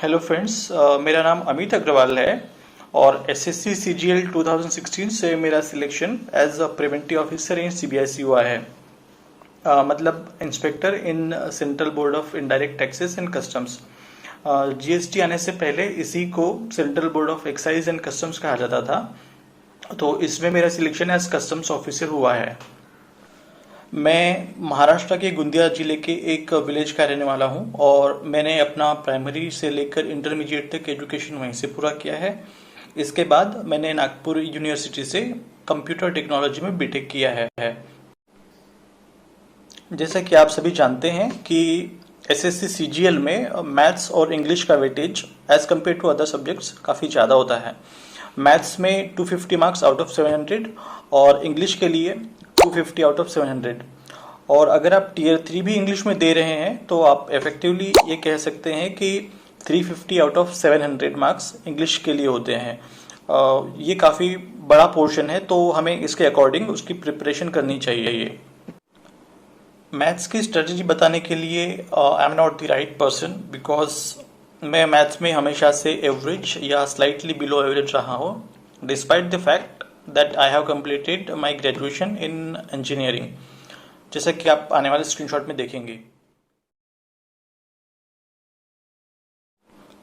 Hello friends, मेरा नाम अमित अग्रवाल है और एसएससी सीजीएल 2016 से मेरा selection as a preventive officer in CBIC हुआ है। मतलब inspector in central board of indirect taxes and customs. GST आने से पहले इसी को central board of excise and customs कहा जाता था, तो इसमें मेरा सिलेक्शन एज कस्टम्स ऑफिसर हुआ है। मैं महाराष्ट्र के गोंदिया जिले के एक विलेज का रहने वाला हूं और मैंने अपना प्राइमरी से लेकर इंटरमीडिएट तक एजुकेशन वहीं से पूरा किया है। इसके बाद मैंने नागपुर यूनिवर्सिटी से कंप्यूटर टेक्नोलॉजी में बीटेक किया है। जैसा कि आप सभी जानते हैं कि एसएससी सीजीएल में मैथ्स और इंग्लिश का weightage as compare to other subjects काफ़ी ज़्यादा होता है। मैथ्स में 250 मार्क्स आउट ऑफ 700 और इंग्लिश के लिए 250 आउट ऑफ 700। और अगर आप टीयर 3 भी इंग्लिश में दे रहे हैं तो आप इफेक्टिवली ये कह सकते हैं कि 350 आउट ऑफ 700 मार्क्स इंग्लिश के लिए होते हैं। ये काफ़ी बड़ा पोर्शन है, तो हमें इसके अकॉर्डिंग उसकी प्रिपरेशन करनी चाहिए। मैथ्स की स्ट्रेटजी बताने के लिए I am not the right person, because मैं मैथ्स में हमेशा से एवरेज या स्लाइटली बिलो एवरेज रहा हूँ, despite the fact that I have completed my graduation in engineering, जैसा कि आप आने वाले स्क्रीनशॉट में देखेंगे।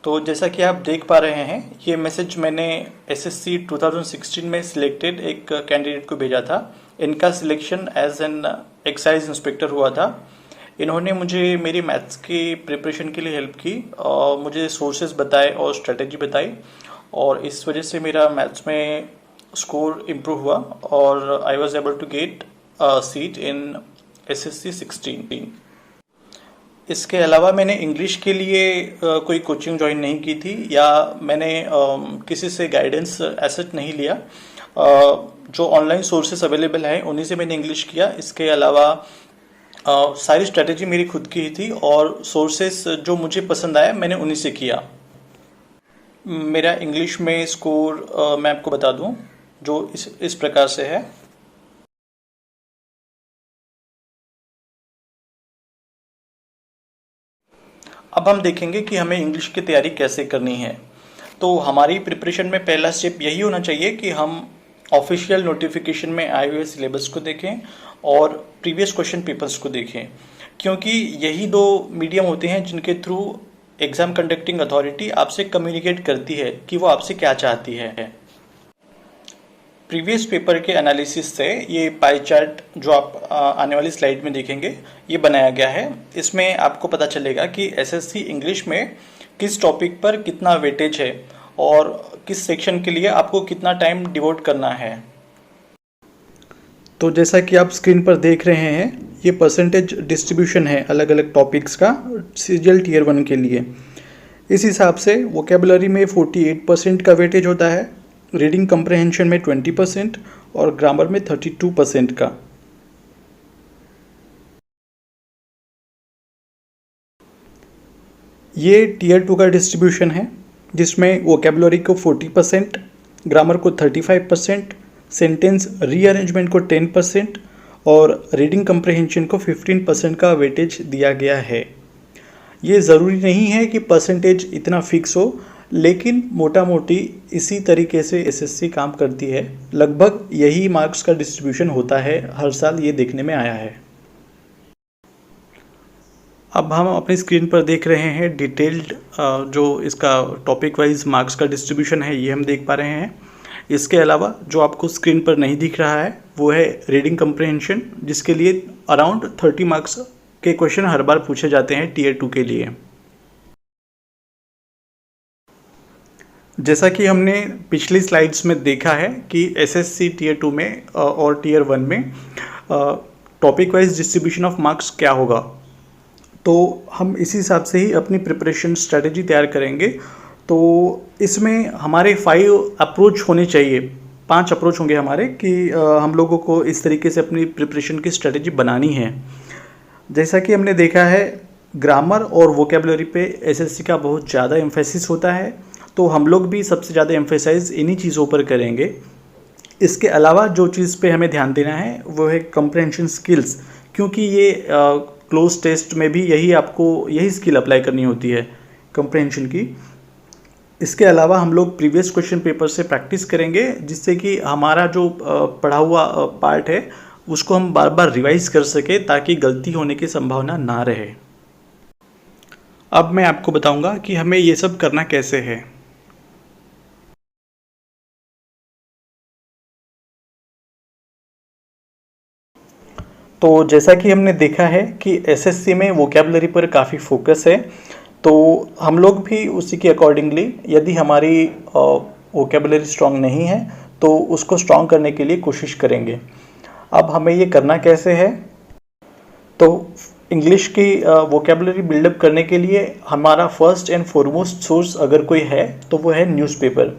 तो जैसा कि आप देख पा रहे हैं, ये मैसेज मैंने एसएससी 2016 में सिलेक्टेड एक कैंडिडेट को भेजा था। इनका selection as an excise inspector हुआ था। इन्होंने मुझे मेरी मैथ्स की प्रिपरेशन के लिए हेल्प की और मुझे सोर्सेज बताए और स्ट्रेटेजी बताई, और इस वजह से मेरा मैथ्स में स्कोर इम्प्रूव हुआ और I was able to get seat in SSC 16। इसके अलावा मैंने इंग्लिश के लिए कोई कोचिंग ज्वाइन नहीं की थी या मैंने किसी से गाइडेंस एसेट नहीं लिया। जो ऑनलाइन सोर्सेस अवेलेबल हैं उन्हीं से मैंने इंग्लिश किया। इसके अलावा सारी स्ट्रेटेजी मेरी खुद की ही थी और सोर्सेस जो मुझे पसंद आया मैंने उन्हीं से किया। मेरा इंग्लिश में स्कोर मैं आपको बता दूं, जो इस प्रकार से है। अब हम देखेंगे कि हमें इंग्लिश की तैयारी कैसे करनी है। तो हमारी प्रिपरेशन में पहला स्टेप यही होना चाहिए कि हम ऑफिशियल नोटिफिकेशन में आए हुए सिलेबस को देखें और प्रीवियस क्वेश्चन पेपर्स को देखें, क्योंकि यही दो मीडियम होते हैं जिनके थ्रू एग्जाम कंडक्टिंग अथॉरिटी आपसे कम्युनिकेट करती है कि वो आपसे क्या चाहती है। प्रीवियस पेपर के एनालिसिस से ये पाई चार्ट जो आप आने वाली स्लाइड में देखेंगे ये बनाया गया है। इसमें आपको पता चलेगा कि एसएससी इंग्लिश में किस टॉपिक पर कितना वेटेज है और किस सेक्शन के लिए आपको कितना टाइम डिवोट करना है। तो जैसा कि आप स्क्रीन पर देख रहे हैं, ये परसेंटेज डिस्ट्रीब्यूशन है अलग अलग टॉपिक्स का सीजीएल टीयर 1 के लिए। इस हिसाब से वोकेबुलरी में 48% का वेटेज होता है, रीडिंग कंप्रहेंशन में 20% और ग्रामर में 32% का। ये टीयर 2 का डिस्ट्रीब्यूशन है, जिसमें वोकेबुलरी को 40%, ग्रामर को 35%, सेंटेंस रीअरेंजमेंट को 10% और रीडिंग कंप्रहेंशन को 15% का वेटेज दिया गया है। ये ज़रूरी नहीं है कि परसेंटेज इतना फिक्स हो, लेकिन मोटा मोटी इसी तरीके से एसएससी काम करती है। लगभग यही मार्क्स का डिस्ट्रीब्यूशन होता है हर साल, ये देखने में आया है। अब हम अपनी स्क्रीन पर देख रहे हैं डिटेल्ड जो इसका टॉपिक वाइज मार्क्स का डिस्ट्रीब्यूशन है, ये हम देख पा रहे हैं। इसके अलावा जो आपको स्क्रीन पर नहीं दिख रहा है वो है रीडिंग कंप्रहेंशन, जिसके लिए अराउंड 30 मार्क्स के क्वेश्चन हर बार पूछे जाते हैं टीयर 2 के लिए। जैसा कि हमने पिछली स्लाइड्स में देखा है कि एसएससी टीयर 2 में और टीयर 1 में topic wise distribution of marks क्या होगा, तो हम इसी हिसाब से ही अपनी प्रिपरेशन स्ट्रेटेजी तैयार करेंगे। तो इसमें हमारे 5 अप्रोच होने चाहिए, 5 अप्रोच होंगे हमारे कि हम लोगों को इस तरीके से अपनी प्रिपरेशन की स्ट्रेटेजी बनानी है। जैसा कि हमने देखा है, ग्रामर और वोकेबुलरी पे एसएससी का बहुत ज़्यादा एम्फेसिस होता है, तो हम लोग भी सबसे ज़्यादा एम्फेसाइज इन्हीं चीज़ों पर करेंगे। इसके अलावा जो चीज़ पे हमें ध्यान देना है वो है कंप्रहेंशन स्किल्स, क्योंकि ये क्लोज टेस्ट में भी यही स्किल अप्लाई करनी होती है कंप्रहेंशन की। इसके अलावा हम लोग प्रीवियस क्वेश्चन पेपर से प्रैक्टिस करेंगे, जिससे कि हमारा जो पढ़ा हुआ पार्ट है उसको हम बार बार रिवाइज कर सके, ताकि गलती होने की संभावना ना रहे। अब मैं आपको बताऊंगा कि हमें ये सब करना कैसे है। तो जैसा कि हमने देखा है कि एसएससी में वोकैबुलरी पर काफ़ी फोकस है, तो हम लोग भी उसी के अकॉर्डिंगली, यदि हमारी वोकैबुलरी स्ट्रांग नहीं है तो उसको स्ट्रांग करने के लिए कोशिश करेंगे। अब हमें ये करना कैसे है, तो इंग्लिश की वोकैबुलरी बिल्डअप करने के लिए हमारा फर्स्ट एंड फॉरमोस्ट सोर्स अगर कोई है तो वो है न्यूज़पेपर।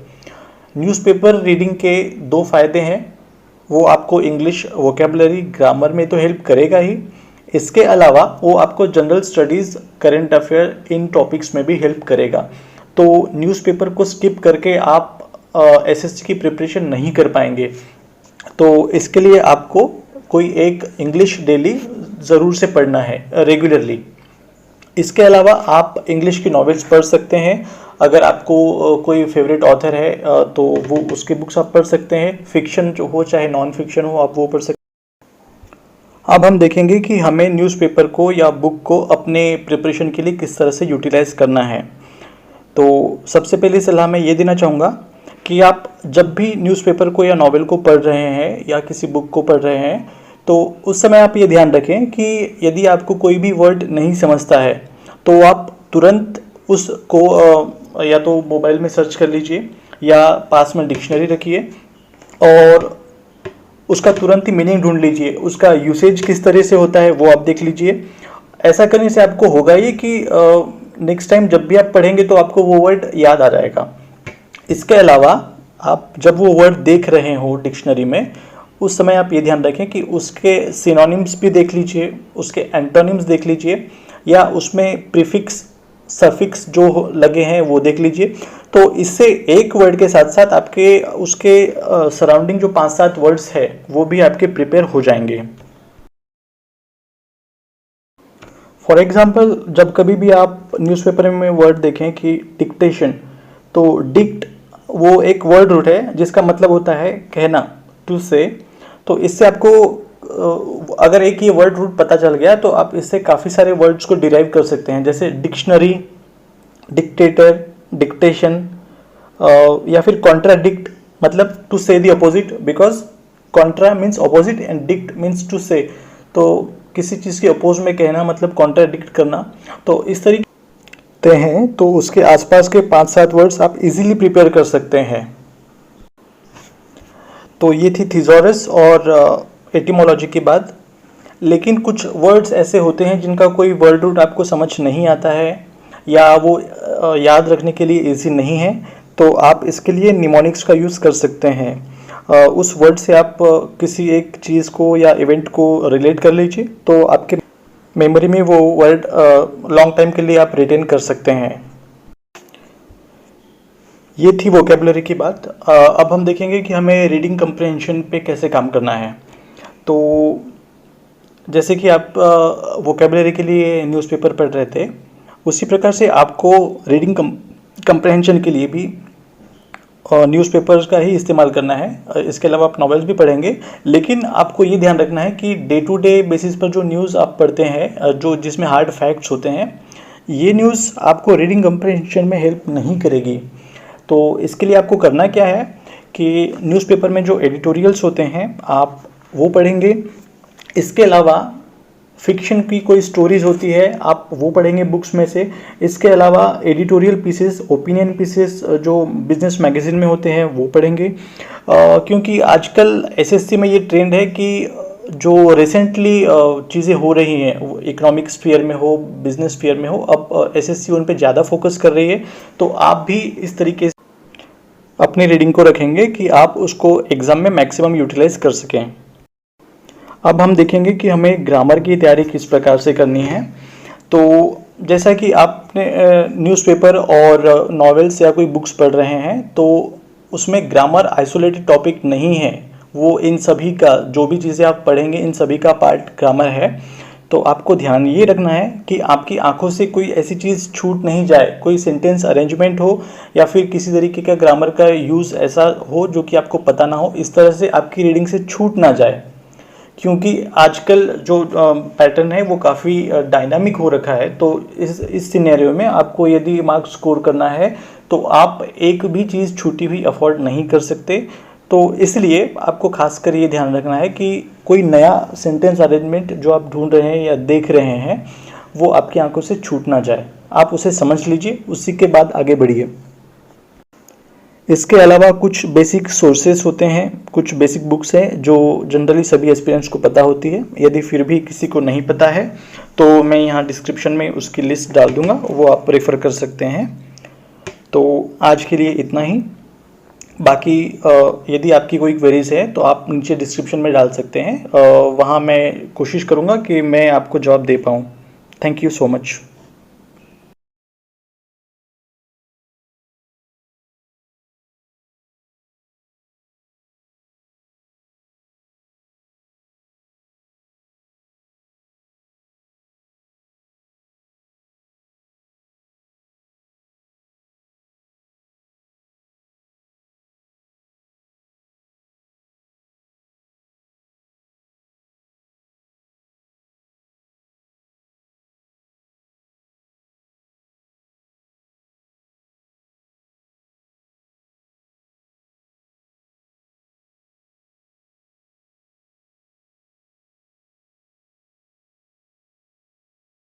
न्यूज़पेपर रीडिंग के दो फ़ायदे हैं, वो आपको इंग्लिश वोकैबुलरी ग्रामर में तो हेल्प करेगा ही, इसके अलावा वो आपको जनरल स्टडीज़, करंट अफेयर, इन टॉपिक्स में भी हेल्प करेगा। तो न्यूज़पेपर को स्किप करके आप एसएससी की प्रिपरेशन नहीं कर पाएंगे। तो इसके लिए आपको कोई एक इंग्लिश डेली ज़रूर से पढ़ना है रेगुलरली। इसके अलावा आप इंग्लिश की नॉवेल्स पढ़ सकते हैं। अगर आपको कोई फेवरेट ऑथर है तो वो उसकी बुक्स आप पढ़ सकते हैं। फिक्शन जो हो चाहे नॉन फिक्शन हो, आप वो पढ़ सकते हैं। अब हम देखेंगे कि हमें न्यूज़पेपर को या बुक को अपने प्रिपरेशन के लिए किस तरह से यूटिलाइज करना है। तो सबसे पहली सलाह मैं ये देना चाहूँगा कि आप जब भी न्यूज़पेपर को या नॉवेल को पढ़ रहे हैं या किसी बुक को पढ़ रहे हैं, तो उस समय आप ये ध्यान रखें कि यदि आपको कोई भी वर्ड नहीं समझता है तो आप तुरंत उसको या तो मोबाइल में सर्च कर लीजिए या पास में डिक्शनरी रखिए और उसका तुरंत ही मीनिंग ढूंढ लीजिए। उसका यूसेज किस तरह से होता है वो आप देख लीजिए। ऐसा करने से आपको होगा ये कि नेक्स्ट टाइम जब भी आप पढ़ेंगे तो आपको वो वर्ड याद आ जाएगा। इसके अलावा आप जब वो वर्ड देख रहे हो डिक्शनरी में, उस समय आप ये ध्यान रखें कि उसके सिनोनिम्स भी देख लीजिए, उसके एंटोनिम्स देख लीजिए, या उसमें प्रीफिक्स सफिक्स जो लगे हैं वो देख लीजिए। तो इससे एक वर्ड के साथ साथ आपके उसके सराउंडिंग जो 5-7 वर्ड्स है वो भी आपके प्रिपेयर हो जाएंगे। फॉर एग्जाम्पल, जब कभी भी आप न्यूज़पेपर में वर्ड देखें कि डिक्टेशन, तो डिक्ट वो एक वर्ड रूट है जिसका मतलब होता है कहना, टू से। तो इससे आपको अगर एक ये वर्ड रूट पता चल गया तो आप इससे काफ़ी सारे वर्ड्स को डिराइव कर सकते हैं, जैसे डिक्शनरी, डिक्टेटर, डिक्टेशन, या फिर कॉन्ट्राडिक्ट, मतलब to say the opposite, because contra means opposite and dict means to say. तो किसी चीज़ के अपोज में कहना मतलब कॉन्ट्राडिक्ट करना। तो इस तरीके हैं, तो उसके आसपास के 5-7 वर्ड्स आप इजीली प्रिपेयर कर सकते हैं। तो ये थी थिसॉरस और एटिमोलॉजी की बात। लेकिन कुछ वर्ड्स ऐसे होते हैं जिनका कोई वर्ड रूट आपको समझ नहीं आता है या वो याद रखने के लिए इजी नहीं है, तो आप इसके लिए निमोनिक्स का यूज़ कर सकते हैं। उस वर्ड से आप किसी एक चीज़ को या इवेंट को रिलेट कर लीजिए, तो आपके मेमोरी में वो वर्ड लॉन्ग टाइम के लिए आप रिटेन कर सकते हैं। ये थी वोकेबलरी की बात। अब हम देखेंगे कि हमें रीडिंग कंप्रहेंशन पे कैसे काम करना है। तो जैसे कि आप वोकेबलरी के लिए न्यूज़पेपर पढ़ रहे थे, उसी प्रकार से आपको रीडिंग कंप्रहेंशन के लिए भी न्यूज़पेपर्स का ही इस्तेमाल करना है। इसके अलावा आप नॉवेल्स भी पढ़ेंगे, लेकिन आपको ये ध्यान रखना है कि डे टू डे बेसिस पर जो न्यूज़ आप पढ़ते हैं, जो जिसमें हार्ड फैक्ट्स होते हैं, ये न्यूज़ आपको रीडिंग कंप्रहेंशन में हेल्प नहीं करेगी। तो इसके लिए आपको करना क्या है कि न्यूज़पेपर में जो एडिटोरियल्स होते हैं आप वो पढ़ेंगे। इसके अलावा फिक्शन की कोई स्टोरीज होती है आप वो पढ़ेंगे बुक्स में से। इसके अलावा एडिटोरियल पीसेस, ओपिनियन पीसेस जो बिजनेस मैगजीन में होते हैं वो पढ़ेंगे। क्योंकि आजकल एसएससी में ये ट्रेंड है कि जो रिसेंटली चीज़ें हो रही हैं, वो इकोनॉमिक स्फीयर में हो, बिजनेस स्फीयर में हो, अब एसएससी उन पे ज़्यादा फोकस कर रही है। तो आप भी इस तरीके से अपनी रीडिंग को रखेंगे कि आप उसको एग्ज़ाम में मैक्सिमम यूटिलाइज कर सकें। अब हम देखेंगे कि हमें ग्रामर की तैयारी किस प्रकार से करनी है। तो जैसा कि आपने न्यूज़पेपर और नॉवेल्स या कोई बुक्स पढ़ रहे हैं, तो उसमें ग्रामर आइसोलेटेड टॉपिक नहीं है, वो इन सभी का, जो भी चीज़ें आप पढ़ेंगे इन सभी का पार्ट ग्रामर है। तो आपको ध्यान ये रखना है कि आपकी आंखों से कोई ऐसी चीज़ छूट नहीं जाए, कोई सेंटेंस अरेंजमेंट हो या फिर किसी तरीके का ग्रामर का यूज़ ऐसा हो जो कि आपको पता ना हो, इस तरह से आपकी रीडिंग से छूट ना जाए। क्योंकि आजकल जो पैटर्न है वो काफ़ी डायनामिक हो रखा है, तो इस सिनेरियो में आपको यदि मार्क्स स्कोर करना है तो आप एक भी चीज़ छूटी हुई अफोर्ड नहीं कर सकते। तो इसलिए आपको खासकर ये ध्यान रखना है कि कोई नया सेंटेंस अरेंजमेंट जो आप ढूंढ रहे हैं या देख रहे हैं वो आपकी आंखों से छूट ना जाए। आप उसे समझ लीजिए, उसी के बाद आगे बढ़िए। इसके अलावा कुछ बेसिक सोर्सेस होते हैं, कुछ बेसिक बुक्स हैं जो जनरली सभी एस्पिरेंट्स को पता होती है। यदि फिर भी किसी को नहीं पता है तो मैं यहाँ डिस्क्रिप्शन में उसकी लिस्ट डाल दूँगा, वो आप रेफ़र कर सकते हैं। तो आज के लिए इतना ही। बाकी यदि आपकी कोई क्वेरीज है तो आप नीचे डिस्क्रिप्शन में डाल सकते हैं, वहाँ मैं कोशिश करूँगा कि मैं आपको जवाब दे पाऊँ। Thank you so much.